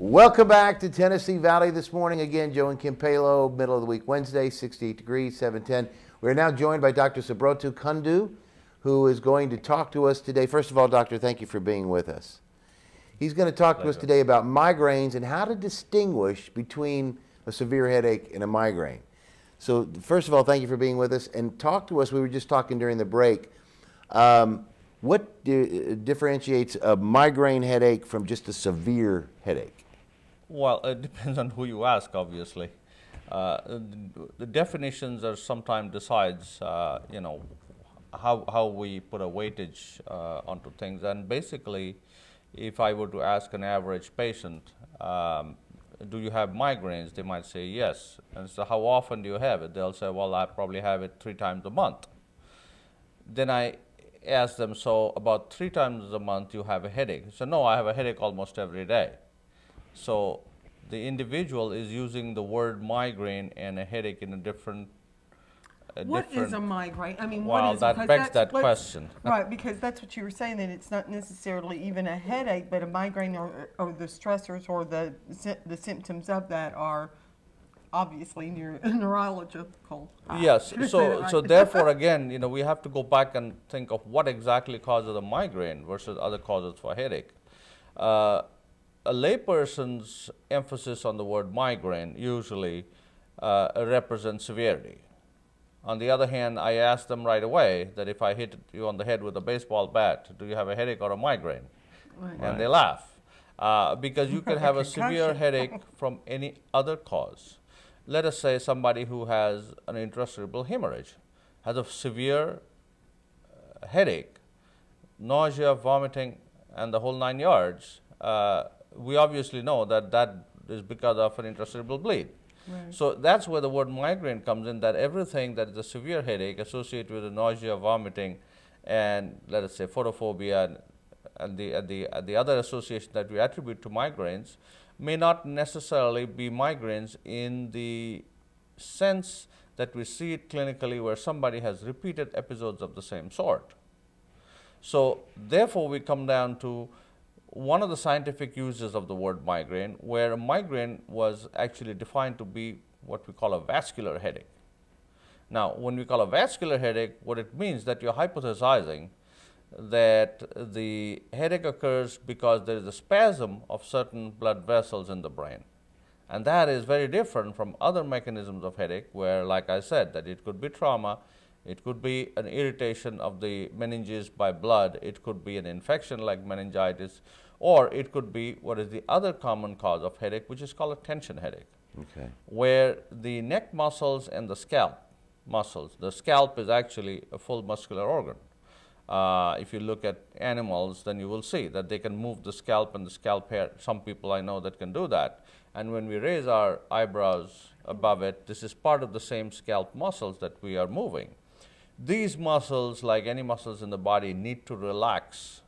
Welcome back to Tennessee Valley this morning. Again, Joe and Kim Palo, middle of the week Wednesday, 68 degrees, 710. We're now joined by Dr. Dr Kundu, who is going to talk to us today. First of all, doctor, thank you for being with us. He's going to talk to us today about migraines and how to distinguish between a severe headache and a migraine. So first of all, thank you for being with us, and talk to us. We were just talking during the break. What differentiates a migraine headache from just a severe headache? Well, it depends on who you ask, obviously. The definitions are sometimes decides, you know, how we put a weightage onto things. And basically, if I were to ask an average patient, do you have migraines? They might say yes. And so how often do you have it? They'll say, well, I probably have it 3 times a month. Then I ask them, so about 3 times a month you have a headache. So no, I have a headache almost every day. So the individual is using the word migraine and a headache in a different. What is a migraine? I mean, well, what is, that begs that question. Right, because that's what you were saying, that it's not necessarily even a headache, but a migraine or the stressors or the symptoms of that are obviously neurological. Yes, so therefore again, you know, we have to go back and think of what exactly causes a migraine versus other causes for headache. A layperson's emphasis on the word migraine usually represents severity. On the other hand, I ask them right away that if I hit you on the head with a baseball bat, do you have a headache or a migraine? Right. And they laugh because you can have a severe headache from any other cause. Let us say somebody who has an intracerebral hemorrhage has a severe headache, nausea, vomiting, and the whole 9 yards. We obviously know that that is because of an intracerebral bleed. Right. So that's where the word migraine comes in, that everything that is a severe headache associated with the nausea, vomiting, and let us say photophobia and the other association that we attribute to migraines may not necessarily be migraines in the sense that we see it clinically where somebody has repeated episodes of the same sort. So therefore we come down to one of the scientific uses of the word migraine, where a migraine was actually defined to be what we call a vascular headache. Now, when we call a vascular headache, what it means that you're hypothesizing that the headache occurs because there is a spasm of certain blood vessels in the brain. And that is very different from other mechanisms of headache where, like I said, that it could be trauma, it could be an irritation of the meninges by blood, it could be an infection like meningitis, or it could be what is the other common cause of headache, which is called a tension headache, where the neck muscles and the scalp muscles, the scalp is actually a full muscular organ. If you look at animals, then you will see that they can move the scalp and the scalp hair. Some people I know that can do that. And when we raise our eyebrows above it, this is part of the same scalp muscles that we are moving. These muscles, like any muscles in the body, need to relax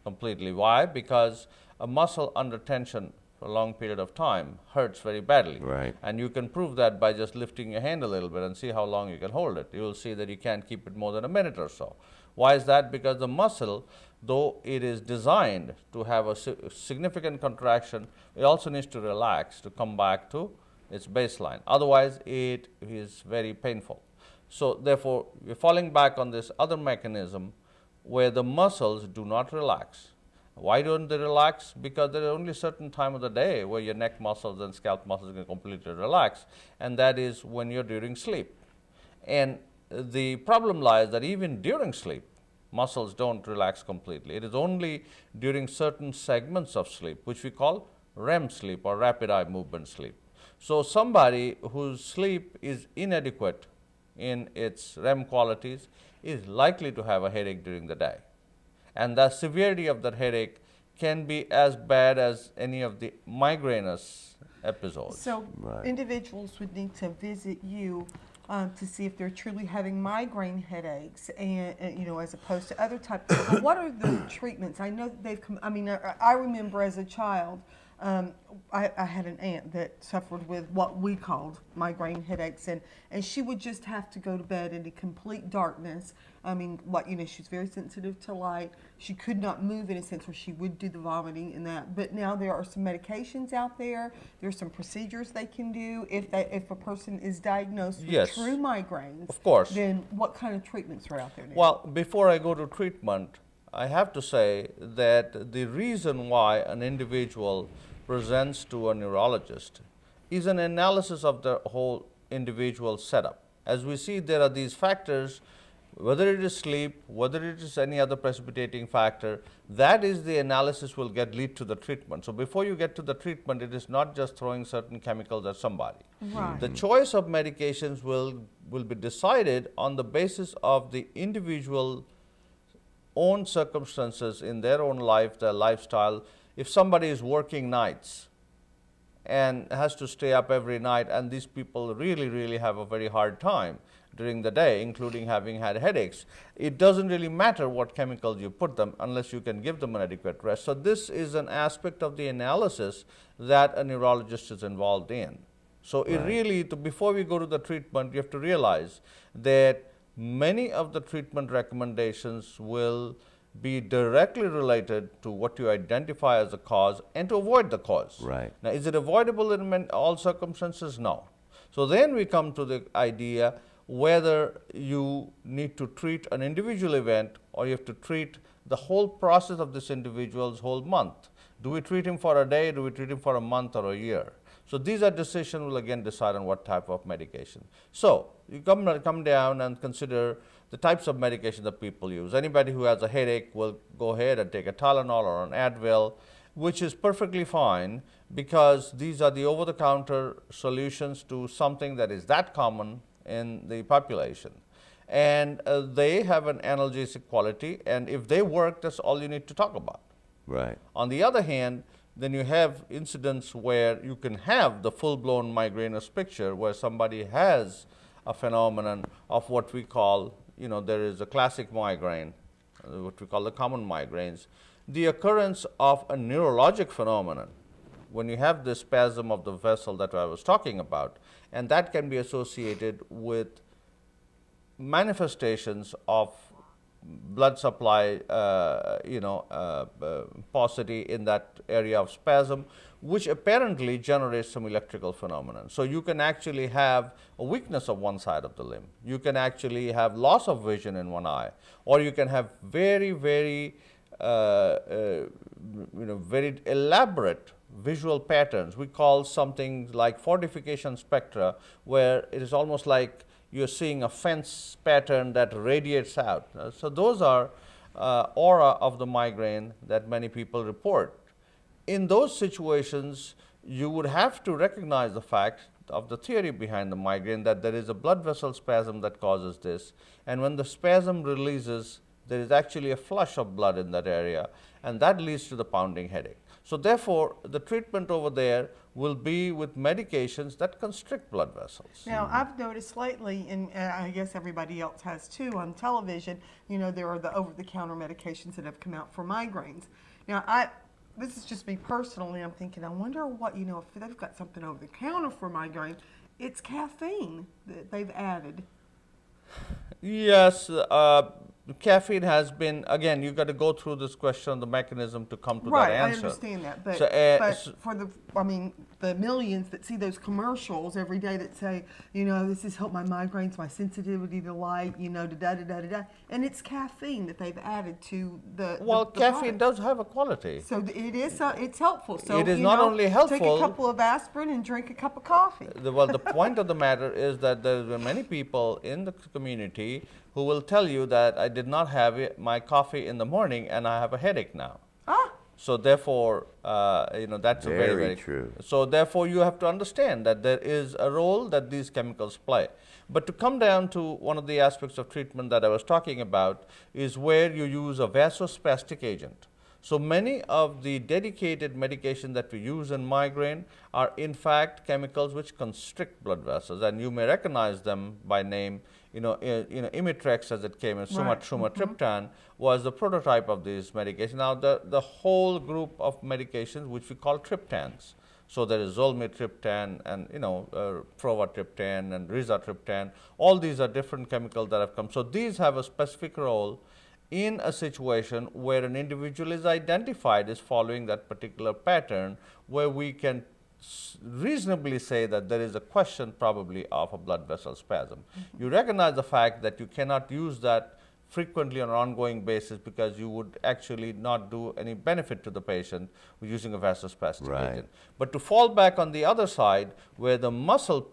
completely. Why? Because a muscle under tension for a long period of time hurts very badly. Right. And you can prove that by just lifting your hand a little bit and see how long you can hold it. You will see that you can't keep it more than a minute or so. Why is that? Because the muscle, though it is designed to have a significant contraction, it also needs to relax to come back to its baseline. Otherwise, it is very painful. So therefore, we're falling back on this other mechanism where the muscles do not relax. Why don't they relax? Because there is only a certain time of the day where your neck muscles and scalp muscles can completely relax, and that is when you're during sleep. And the problem lies that even during sleep, muscles don't relax completely. It is only during certain segments of sleep, which we call REM sleep or rapid eye movement sleep. So somebody whose sleep is inadequate in its REM qualities is likely to have a headache during the day. And the severity of that headache can be as bad as any of the migrainous episodes. So individuals would need to visit you to see if they're truly having migraine headaches, and you know, as opposed to other types. But what are the treatments? I know that they've come. I mean, I remember as a child I had an aunt that suffered with what we called migraine headaches, and she would just have to go to bed in complete darkness. I mean, she's very sensitive to light. She could not move in a sense where she would do the vomiting and that. But now there are some medications out there. There's some procedures they can do if a person is diagnosed with true migraines. Of course. Then what kind of treatments are out there now? Well, before I go to treatment, I have to say that the reason why an individual presents to a neurologist is an analysis of the whole individual setup. As we see, there are these factors, whether it is sleep, whether it is any other precipitating factor, that is the analysis will lead to the treatment. So before you get to the treatment, it is not just throwing certain chemicals at somebody. Right. The choice of medications will be decided on the basis of the individual own circumstances in their own life, their lifestyle. If somebody is working nights and has to stay up every night, and these people really have a very hard time during the day, including having had headaches, it doesn't really matter what chemicals you put them unless you can give them an adequate rest. So this is an aspect of the analysis that a neurologist is involved in. So it really, before we go to the treatment, you have to realize that many of the treatment recommendations will be directly related to what you identify as a cause and to avoid the cause. Right. Now, is it avoidable in all circumstances? No. So then we come to the idea whether you need to treat an individual event or you have to treat the whole process of this individual's whole month. Do we treat him for a day? Do we treat him for a month or a year? So these are decisions will again decide on what type of medication. So you come down and consider the types of medication that people use. Anybody who has a headache will go ahead and take a Tylenol or an Advil, which is perfectly fine because these are the over-the-counter solutions to something that is that common in the population. And they have an analgesic quality, and if they work, that's all you need to talk about. Right. On the other hand, then you have incidents where you can have the full-blown migrainous picture where somebody has a phenomenon of what we call, there is a classic migraine, what we call the common migraines, the occurrence of a neurologic phenomenon when you have the spasm of the vessel that I was talking about, and that can be associated with manifestations of blood supply, paucity in that area of spasm, which apparently generates some electrical phenomenon. So you can actually have a weakness of one side of the limb. You can actually have loss of vision in one eye, or you can have very, very, very elaborate visual patterns. We call something like fortification spectra, where it is almost like you're seeing a fence pattern that radiates out. So those are aura of the migraine that many people report. In those situations, you would have to recognize the fact of the theory behind the migraine, that there is a blood vessel spasm that causes this, and when the spasm releases, there is actually a flush of blood in that area, and that leads to the pounding headache. So therefore, the treatment over there will be with medications that constrict blood vessels. Now, I've noticed lately, and I guess everybody else has too, on television, there are the over-the-counter medications that have come out for migraines. Now, this is just me personally, I'm thinking, I wonder what, if they've got something over the counter for migraine, it's caffeine that they've added. Yes, caffeine has been, again, you've got to go through this question, the mechanism to come to that answer. Right, I understand that, but, So, for the millions that see those commercials every day that say, this has helped my migraines, my sensitivity to light, da-da-da-da-da-da, and it's caffeine that they've added to the caffeine product. Does have a quality. So it is, it's helpful. So it is not only helpful. Take a couple of aspirin and drink a cup of coffee. The point of the matter is that there are many people in the community who will tell you that I did not have my coffee in the morning and I have a headache now. So therefore, that's very true. So therefore, you have to understand that there is a role that these chemicals play. But to come down to one of the aspects of treatment that I was talking about is where you use a vasospastic agent. So many of the dedicated medication that we use in migraine are in fact chemicals which constrict blood vessels, and you may recognize them by name Imitrex as it came in, sumatriptan was the prototype of these medications. Now the whole group of medications which we call triptans. So there is zolmitriptan and provatriptan and rizatriptan. All these are different chemicals that have come. So these have a specific role in a situation where an individual is identified as following that particular pattern, where we can reasonably say that there is a question probably of a blood vessel spasm. You recognize the fact that you cannot use that frequently on an ongoing basis because you would actually not do any benefit to the patient using a vasospastic agent. But to fall back on the other side, where the muscle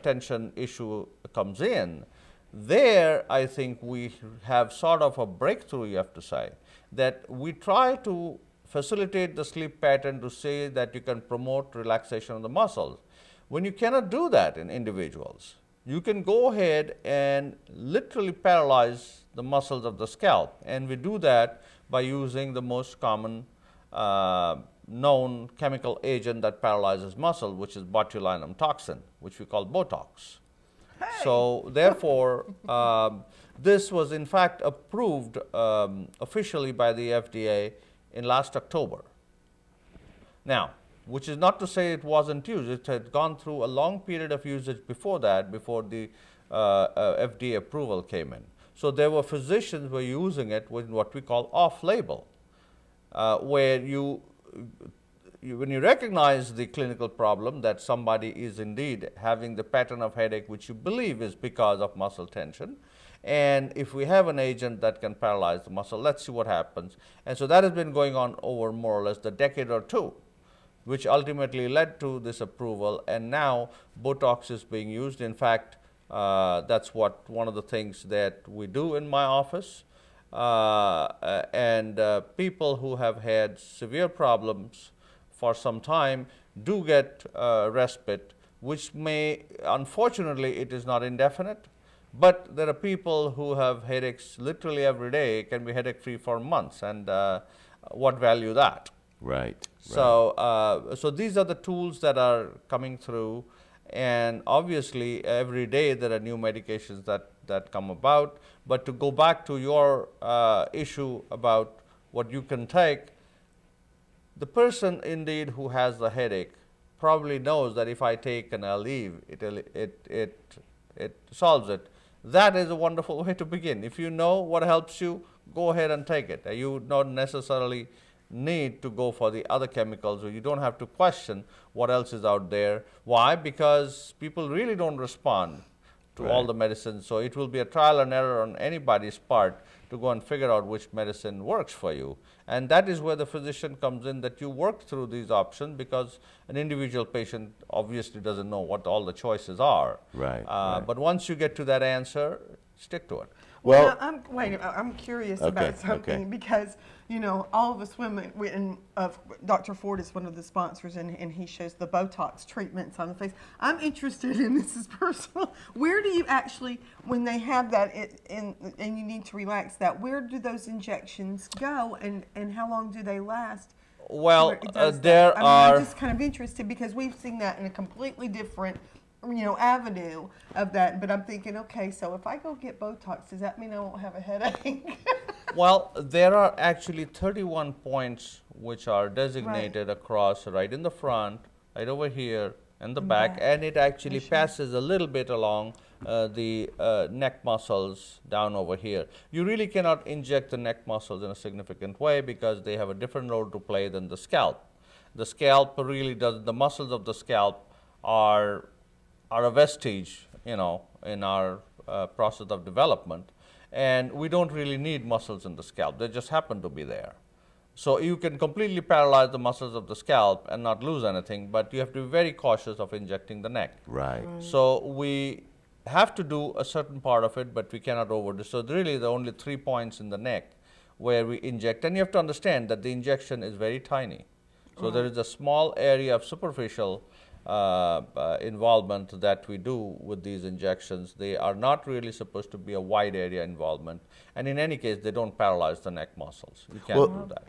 tension issue comes in, there I think we have sort of a breakthrough, you have to say, that we try to facilitate the sleep pattern to say that you can promote relaxation of the muscles. When you cannot do that in individuals, you can go ahead and literally paralyze the muscles of the scalp, and we do that by using the most common known chemical agent that paralyzes muscle, which is botulinum toxin, which we call Botox. So therefore, this was in fact approved officially by the FDA in last October. Now, which is not to say it wasn't used. It had gone through a long period of usage before that, before the FDA approval came in. So there were physicians who were using it with what we call off-label, where when you recognize the clinical problem that somebody is indeed having the pattern of headache which you believe is because of muscle tension, and if we have an agent that can paralyze the muscle, let's see what happens. And so that has been going on over more or less the decade or two, which ultimately led to this approval, and now Botox is being used. In fact, that's one of the things that we do in my office, and people who have had severe problems for some time do get respite, which may, unfortunately, it is not indefinite, but there are people who have headaches literally every day, can be headache-free for months, and what value that? Right. So, so these are the tools that are coming through, and obviously every day there are new medications that come about. But to go back to your issue about what you can take, the person indeed who has the headache probably knows that if I take an Aleve, it solves it. That is a wonderful way to begin. If you know what helps you, go ahead and take it. You don't necessarily need to go for the other chemicals, or you don't have to question what else is out there. Why? Because people really don't respond to all the medicines. So it will be a trial and error on anybody's part to go and figure out which medicine works for you. And that is where the physician comes in, that you work through these options, because an individual patient obviously doesn't know what all the choices are. But once you get to that answer, stick to it. Well, I'm curious about something, because, you know, all of us women, Dr. Ford is one of the sponsors, and he shows the Botox treatments on the face. I'm interested in, this is personal, where do you actually, when they have that and you need to relax that, where do those injections go, and how long do they last? Well, I'm just kind of interested, because we've seen that in a completely different, you know, avenue of that. But I'm thinking, okay, so if I go get Botox, does that mean I won't have a headache? Well, there are actually 31 points which are designated across, right in the front, right over here, and the back, and it actually passes a little bit along the neck muscles down over here. You really cannot inject the neck muscles in a significant way, because they have a different role to play than the scalp. The scalp really does, the muscles of the scalp are a vestige, you know, in our process of development, and we don't really need muscles in the scalp. They just happen to be there. So you can completely paralyze the muscles of the scalp and not lose anything, but you have to be very cautious of injecting the neck. So we have to do a certain part of it, but we cannot overdo. So really there are only 3 points in the neck where we inject, and you have to understand that the injection is very tiny. So there is a small area of superficial involvement that we do with these injections. They are not really supposed to be a wide area involvement, and in any case they don't paralyze the neck muscles. You can't do that.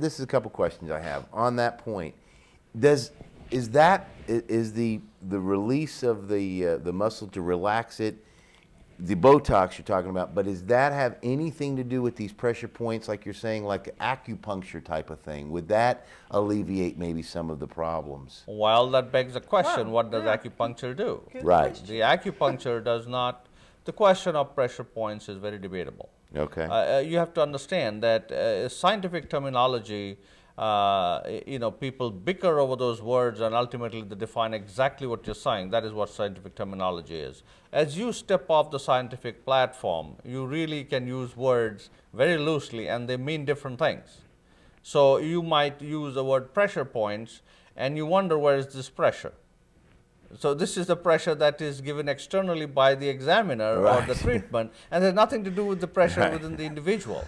This is a couple questions I have on that point. Is the release of the muscle to relax it the Botox you're talking about, but does that have anything to do with these pressure points, like you're saying, like acupuncture type of thing? Would that alleviate maybe some of the problems? Well, that begs the question, Wow, what does yeah. acupuncture do? Good Right. question. The acupuncture does not, the question of pressure points is very debatable. Okay. You have to understand that scientific terminology, people bicker over those words and ultimately they define exactly what you're saying. That is what scientific terminology is. As you step off the scientific platform, you really can use words very loosely and they mean different things. So you might use the word pressure points and you wonder, where is this pressure? So this is the pressure that is given externally by the examiner Right. or the treatment, and there's nothing to do with the pressure Right. within the individual.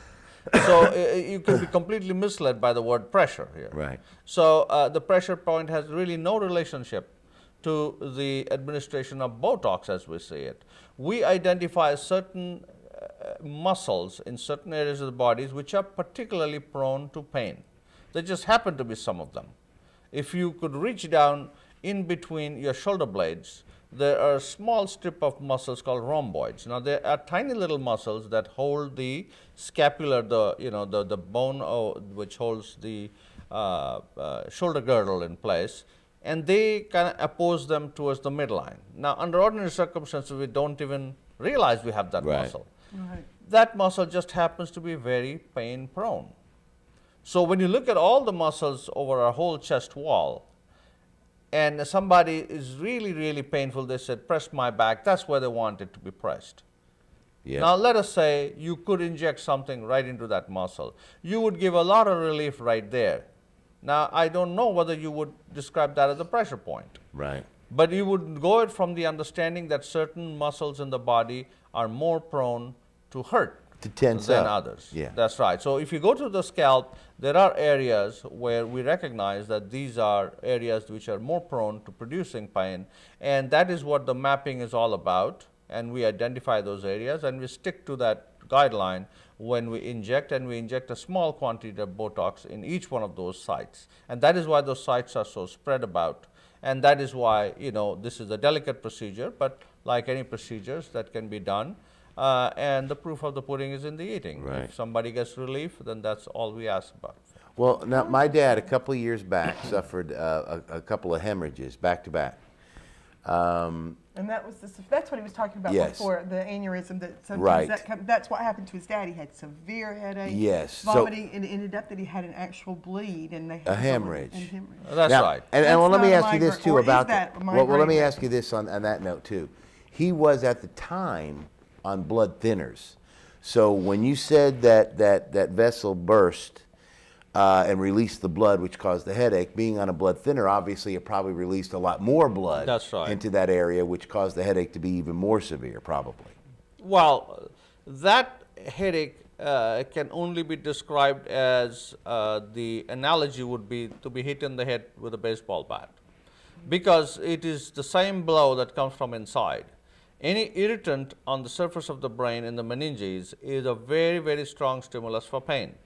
So you can be completely misled by the word pressure here. Right. So the pressure point has really no relationship to the administration of Botox as we see it. We identify certain muscles in certain areas of the bodies which are particularly prone to pain. There just happen to be some of them. If you could reach down in between your shoulder blades, there are a small strip of muscles called rhomboids. Now, there are tiny little muscles that hold the scapular, the bone which holds the shoulder girdle in place, and they kind of oppose them towards the midline. Now, under ordinary circumstances, we don't even realize we have that Right. muscle. Right. That muscle just happens to be very pain prone. So when you look at all the muscles over our whole chest wall, and somebody is really, really painful, they said, press my back, that's where they want it to be pressed. Yeah. Now let us say you could inject something right into that muscle. You would give a lot of relief right there. Now I don't know whether you would describe that as a pressure point. Right. But you would go it from the understanding that certain muscles in the body are more prone to hurt To tense than up. others. Yeah. That's right. So if you go to the scalp, there are areas where we recognize that these are areas which are more prone to producing pain, and that is what the mapping is all about. And we identify those areas and we stick to that guideline when we inject, and we inject a small quantity of Botox in each one of those sites. And that is why those sites are so spread about. And that is why, this is a delicate procedure, but like any procedures that can be done, and the proof of the pudding is in the eating. Right. If somebody gets relief, then that's all we ask about. Well, now my dad, a couple of years back, suffered a couple of hemorrhages back to back. And that's what he was talking about Yes. before, the aneurysm. That sometimes Right. that's what happened to his dad. He had severe headache, Yes. So- vomiting, and it ended up that he had an actual bleed and they had hemorrhage. and hemorrhage. That's Now, right. And That's well, let me not a ask you this migraine, too or is about that a well, let me migraine? ask you this on that note too. He was at the time on blood thinners. So when you said that vessel burst and released the blood, which caused the headache, being on a blood thinner, obviously it probably released a lot more blood That's right. into that area, which caused the headache to be even more severe, probably. Well, that headache can only be described as the analogy would be to be hit in the head with a baseball bat, because it is the same blow that comes from inside. Any irritant on the surface of the brain in the meninges is a very, very strong stimulus for pain.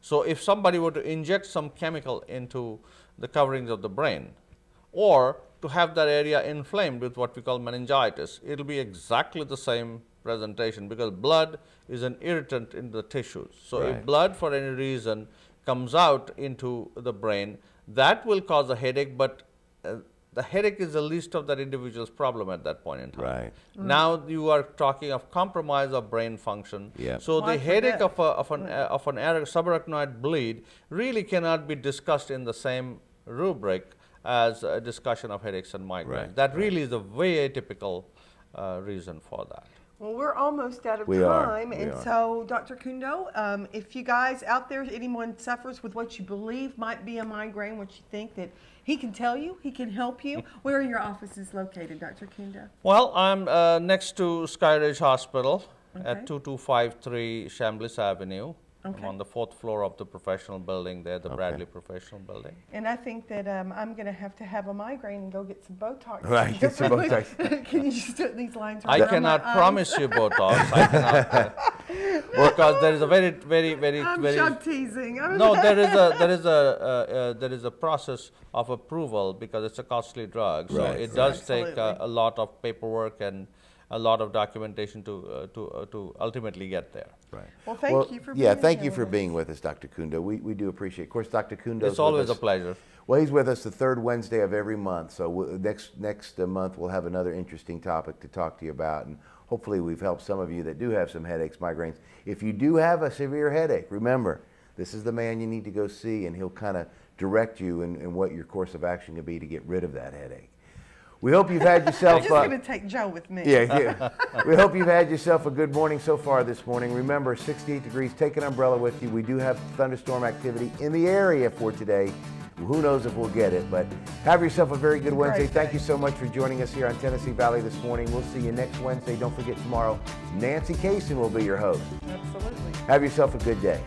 So if somebody were to inject some chemical into the coverings of the brain, or to have that area inflamed with what we call meningitis, it will be exactly the same presentation, because blood is an irritant in the tissues. So Right. if blood for any reason comes out into the brain, that will cause a headache, but the headache is the least of that individual's problem at that point in time. Right. Now you are talking of compromise of brain function. Yep. So Why the headache forget? of an subarachnoid bleed really cannot be discussed in the same rubric as a discussion of headaches and migraines. Right, That really is a very atypical reason for that. Well, we're almost out of We are, time, we and are. so, Dr. Kundu, if you guys out there, anyone suffers with what you believe might be a migraine, what you think that he can tell you, he can help you. Where are your offices located, Dr. Kundu? Well, I'm next to Skyridge Hospital Okay. at 2253 Chambliss Avenue. Okay. I'm on the 4th floor of the professional building there, the Bradley Professional Building. And I think that I'm going to have a migraine and go get some Botox. Right, get some Botox. Can you just put these lines I around cannot my eyes? promise you Botox. I cannot, because there is a very, I'm very. shock teasing. No, there is a process of approval because it's a costly drug. So Right, it does right. take Absolutely. a lot of paperwork and a lot of documentation to ultimately get there. Right. Well, thank you for being Yeah, thank you here for with being us. with us, Dr. Kundu. We do appreciate it. Of course, Dr. Kundu It's always a pleasure. Well, he's with us the third Wednesday of every month. So next month, we'll have another interesting topic to talk to you about. And hopefully we've helped some of you that do have some headaches, migraines. If you do have a severe headache, remember, this is the man you need to go see, and he'll kind of direct you in what your course of action can be to get rid of that headache. We hope you've had yourself... I'm just going to take Joe with me. Yeah. We hope you've had yourself a good morning so far this morning. Remember, 68 degrees, take an umbrella with you. We do have thunderstorm activity in the area for today. Who knows if we'll get it, but have yourself a very good Wednesday. Thank you so much for joining us here on Tennessee Valley this morning. We'll see you next Wednesday. Don't forget tomorrow, Nancy Kaysen will be your host. Absolutely. Have yourself a good day.